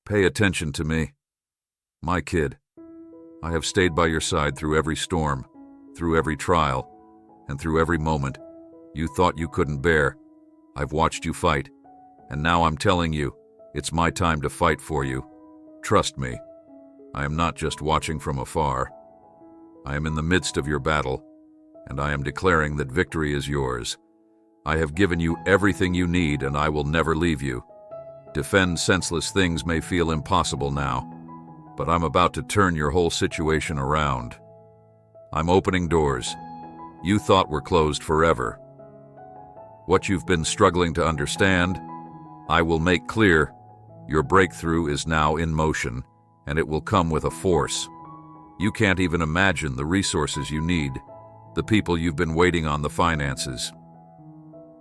Pay attention to me. My kid, I have stayed by your side through every storm, through every trial, and through every moment you thought you couldn't bear. I've watched you fight, and now I'm telling you, it's my time to fight for you. Trust me, I am not just watching from afar. I am in the midst of your battle, and I am declaring that victory is yours. I have given you everything you need, and I will never leave you. Defend senseless things may feel impossible now, but I'm about to turn your whole situation around. I'm opening doors you thought were closed forever. What you've been struggling to understand, I will make clear. Your breakthrough is now in motion, and it will come with a force. You can't even imagine the resources you need, the people you've been waiting on, the finances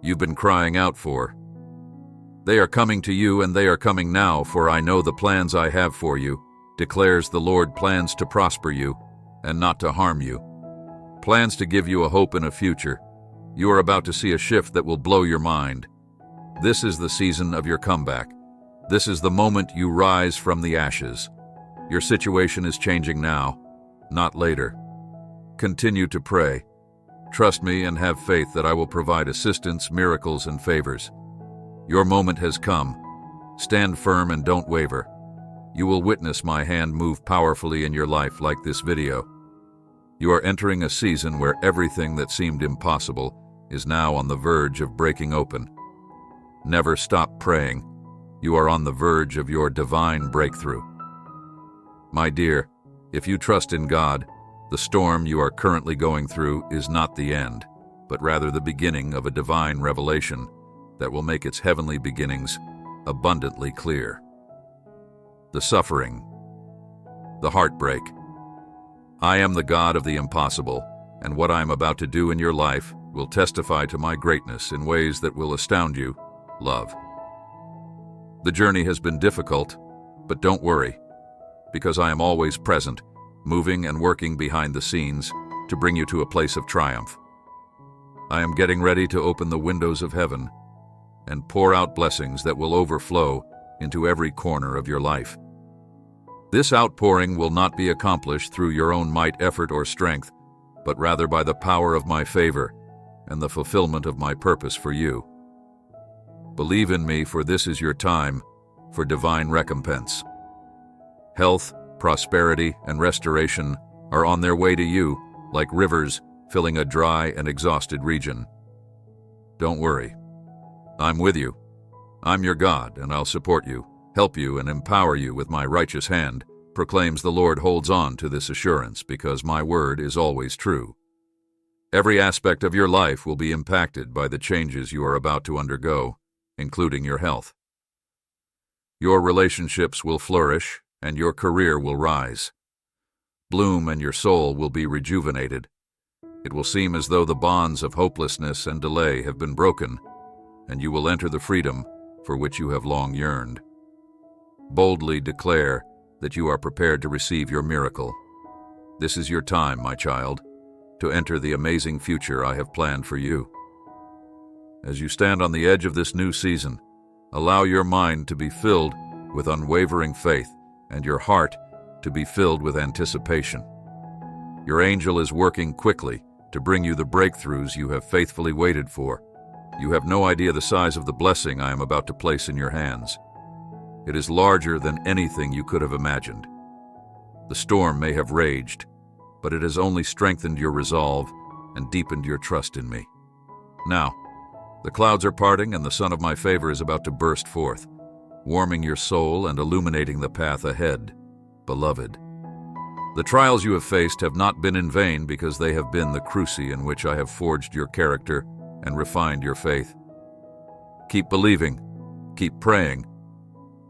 you've been crying out for. They are coming to you, and they are coming now, for I know the plans I have for you, declares the Lord, plans to prosper you and not to harm you, plans to give you a hope and a future. You are about to see a shift that will blow your mind. This is the season of your comeback. This is the moment you rise from the ashes. Your situation is changing now, not later. Continue to pray. Trust me and have faith that I will provide assistance, miracles, and favors. Your moment has come. Stand firm and don't waver. You will witness my hand move powerfully in your life like this video. You are entering a season where everything that seemed impossible is now on the verge of breaking open. Never stop praying. You are on the verge of your divine breakthrough. My dear, if you trust in God, the storm you are currently going through is not the end, but rather the beginning of a divine revelation that will make its heavenly beginnings abundantly clear. The suffering, the heartbreak. I am the God of the impossible, and what I am about to do in your life will testify to my greatness in ways that will astound you. Love. The journey has been difficult, but don't worry, because I am always present, moving and working behind the scenes to bring you to a place of triumph. I am getting ready to open the windows of heaven and pour out blessings that will overflow into every corner of your life. This outpouring will not be accomplished through your own might, effort, or strength, but rather by the power of my favor and the fulfillment of my purpose for you. Believe in me, for this is your time for divine recompense. Health, prosperity, and restoration are on their way to you like rivers filling a dry and exhausted region. Don't worry. I'm with you. I'm your God, and I'll support you, help you, and empower you with my righteous hand, proclaims the Lord. Holds on to this assurance, because my word is always true. Every aspect of your life will be impacted by the changes you are about to undergo, including your health. Your relationships will flourish, and your career will rise. Bloom, and your soul will be rejuvenated. It will seem as though the bonds of hopelessness and delay have been broken, and you will enter the freedom for which you have long yearned. Boldly declare that you are prepared to receive your miracle. This is your time, my child, to enter the amazing future I have planned for you. As you stand on the edge of this new season, allow your mind to be filled with unwavering faith and your heart to be filled with anticipation. Your angel is working quickly to bring you the breakthroughs you have faithfully waited for. You have no idea the size of the blessing I am about to place in your hands. It is larger than anything you could have imagined. The storm may have raged, but it has only strengthened your resolve and deepened your trust in me. Now, the clouds are parting, and the sun of my favor is about to burst forth, warming your soul and illuminating the path ahead. Beloved, the trials you have faced have not been in vain, because they have been the cruci in which I have forged your character and refined your faith. Keep believing, keep praying,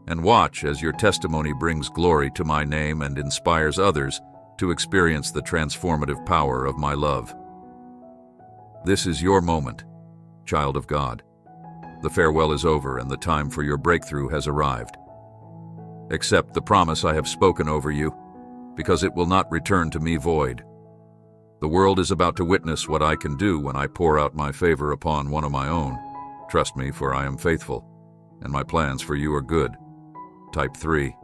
and watch as your testimony brings glory to my name and inspires others to experience the transformative power of my love. This is your moment, child of God. The farewell is over, and the time for your breakthrough has arrived. Accept the promise I have spoken over you, because it will not return to me void. The world is about to witness what I can do when I pour out my favor upon one of my own. Trust me, for I am faithful, and my plans for you are good. Type 3.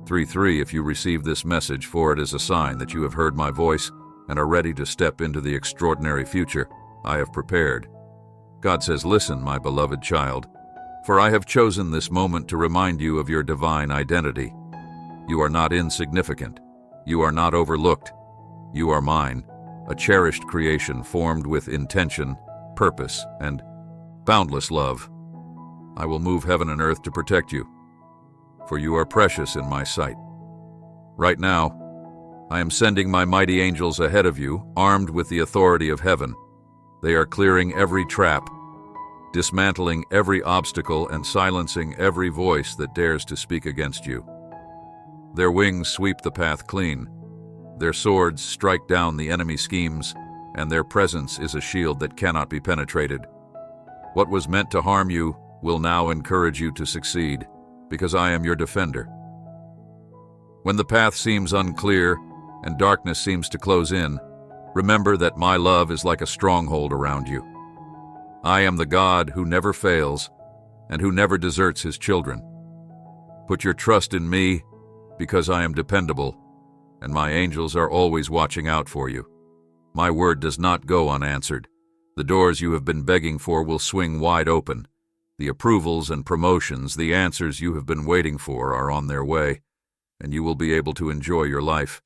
3:3 If you receive this message, for it is a sign that you have heard my voice and are ready to step into the extraordinary future I have prepared. God says, listen, my beloved child, for I have chosen this moment to remind you of your divine identity. You are not insignificant. You are not overlooked. You are mine, a cherished creation formed with intention, purpose, and boundless love. I will move heaven and earth to protect you, for you are precious in my sight. Right now, I am sending my mighty angels ahead of you, armed with the authority of heaven. They are clearing every trap, dismantling every obstacle, and silencing every voice that dares to speak against you. Their wings sweep the path clean. Their swords strike down the enemy schemes, and their presence is a shield that cannot be penetrated. What was meant to harm you will now encourage you to succeed, because I am your defender. When the path seems unclear and darkness seems to close in, remember that my love is like a stronghold around you. I am the God who never fails and who never deserts his children. Put your trust in me, because I am dependable, and my angels are always watching out for you. My word does not go unanswered. The doors you have been begging for will swing wide open. The approvals and promotions, the answers you have been waiting for are on their way, and you will be able to enjoy your life.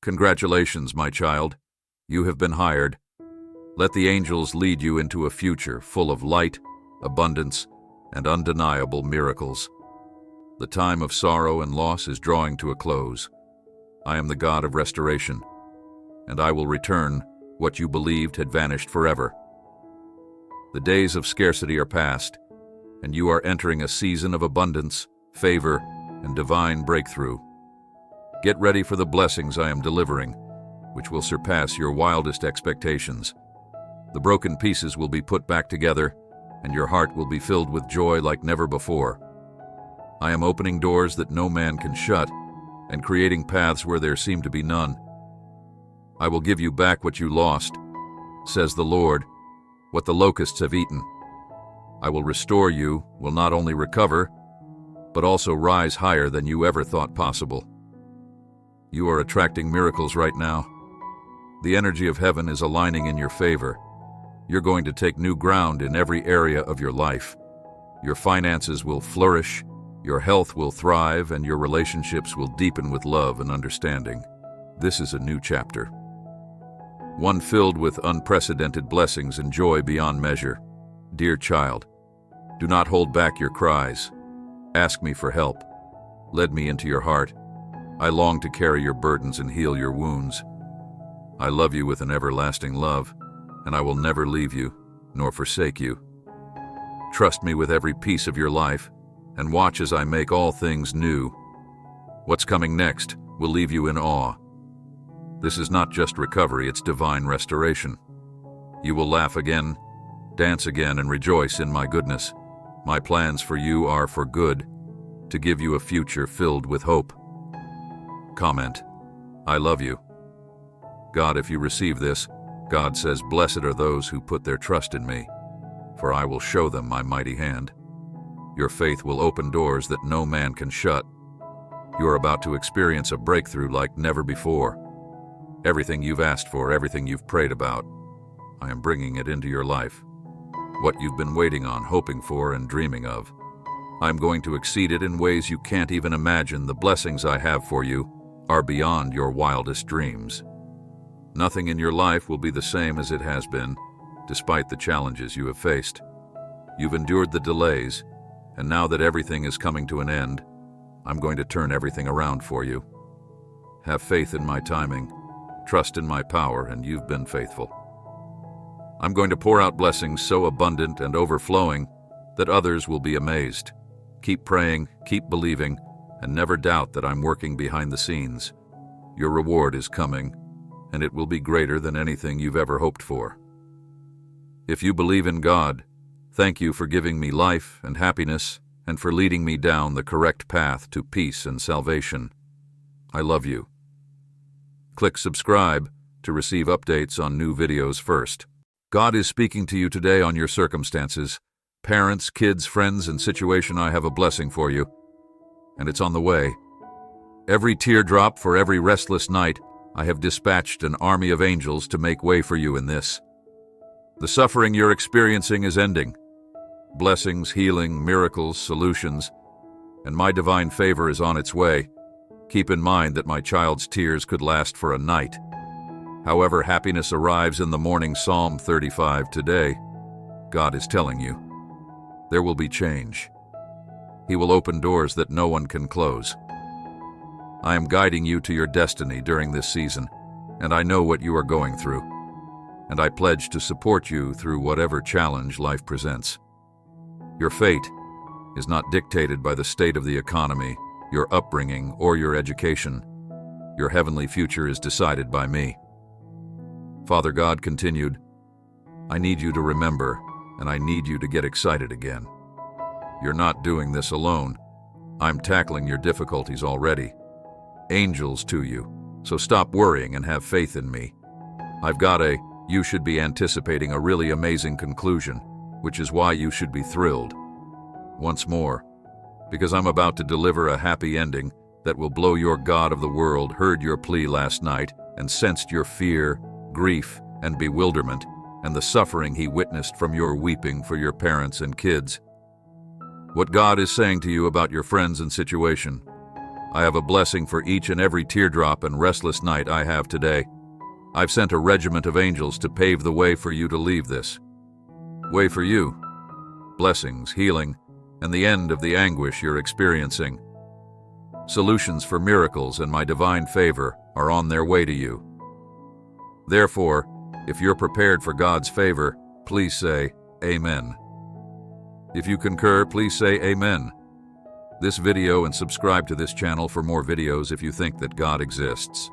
Congratulations, my child. You have been hired. Let the angels lead you into a future full of light, abundance, and undeniable miracles. The time of sorrow and loss is drawing to a close. I am the God of restoration, and I will return what you believed had vanished forever. The days of scarcity are past, and you are entering a season of abundance, favor, and divine breakthrough. Get ready for the blessings I am delivering, which will surpass your wildest expectations. The broken pieces will be put back together, and your heart will be filled with joy like never before. I am opening doors that no man can shut, and creating paths where there seem to be none. I will give you back what you lost, says the Lord, what the locusts have eaten. I will restore you, will not only recover, but also rise higher than you ever thought possible. You are attracting miracles right now. The energy of heaven is aligning in your favor. You're going to take new ground in every area of your life. Your finances will flourish, your health will thrive, and your relationships will deepen with love and understanding. This is a new chapter, one filled with unprecedented blessings and joy beyond measure. Dear child, do not hold back your cries. Ask me for help. Lead me into your heart. I long to carry your burdens and heal your wounds. I love you with an everlasting love, and I will never leave you, nor forsake you. Trust me with every piece of your life, and watch as I make all things new. What's coming next will leave you in awe. This is not just recovery, it's divine restoration. You will laugh again, dance again, and rejoice in my goodness. My plans for you are for good, to give you a future filled with hope. Comment: I love you. God, if you receive this, God says, blessed are those who put their trust in me, for I will show them my mighty hand. Your faith will open doors that no man can shut. You are about to experience a breakthrough like never before. Everything you've asked for, everything you've prayed about, I am bringing it into your life. What you've been waiting on, hoping for, and dreaming of, I'm going to exceed it in ways you can't even imagine. The blessings I have for you are beyond your wildest dreams. Nothing in your life will be the same as it has been, despite the challenges you have faced. You've endured the delays, and now that everything is coming to an end, I'm going to turn everything around for you. Have faith in my timing, trust in my power, and you've been faithful. I'm going to pour out blessings so abundant and overflowing that others will be amazed. Keep praying, keep believing, and never doubt that I'm working behind the scenes. Your reward is coming, and it will be greater than anything you've ever hoped for. If you believe in God, thank you for giving me life and happiness and for leading me down the correct path to peace and salvation. I love you. Click subscribe to receive updates on new videos first. God is speaking to you today on your circumstances. Parents, kids, friends, and situation, I have a blessing for you. and it's on the way. Every teardrop for every restless night, I have dispatched an army of angels to make way for you in this. The suffering you're experiencing is ending. Blessings, healing, miracles, solutions, and my divine favor is on its way. Keep in mind that my child's tears could last for a night. However, happiness arrives in the morning. Psalm 35 today. God is telling you, there will be change. He will open doors that no one can close. I am guiding you to your destiny during this season, and I know what you are going through, and I pledge to support you through whatever challenge life presents. Your fate is not dictated by the state of the economy, your upbringing, or your education. Your heavenly future is decided by me. Father God continued, I need you to remember, and I need you to get excited again. You're not doing this alone. I'm tackling your difficulties already. Angels to you, so stop worrying and have faith in me. You should be anticipating a really amazing conclusion, which is why you should be thrilled. Once more, because I'm about to deliver a happy ending that will blow your God of the world heard your plea last night and sensed your fear, grief, and bewilderment, and the suffering he witnessed from your weeping for your parents and kids. What God is saying to you about your friends and situation. I have a blessing for each and every teardrop and restless night I have today. I've sent a regiment of angels to pave the way for you to leave this. Way for you. Blessings, healing, and the end of the anguish you're experiencing. Solutions for miracles and my divine favor are on their way to you. Therefore, if you're prepared for God's favor, please say, Amen. If you concur, please say Amen. This video and subscribe to this channel for more videos if you think that God exists.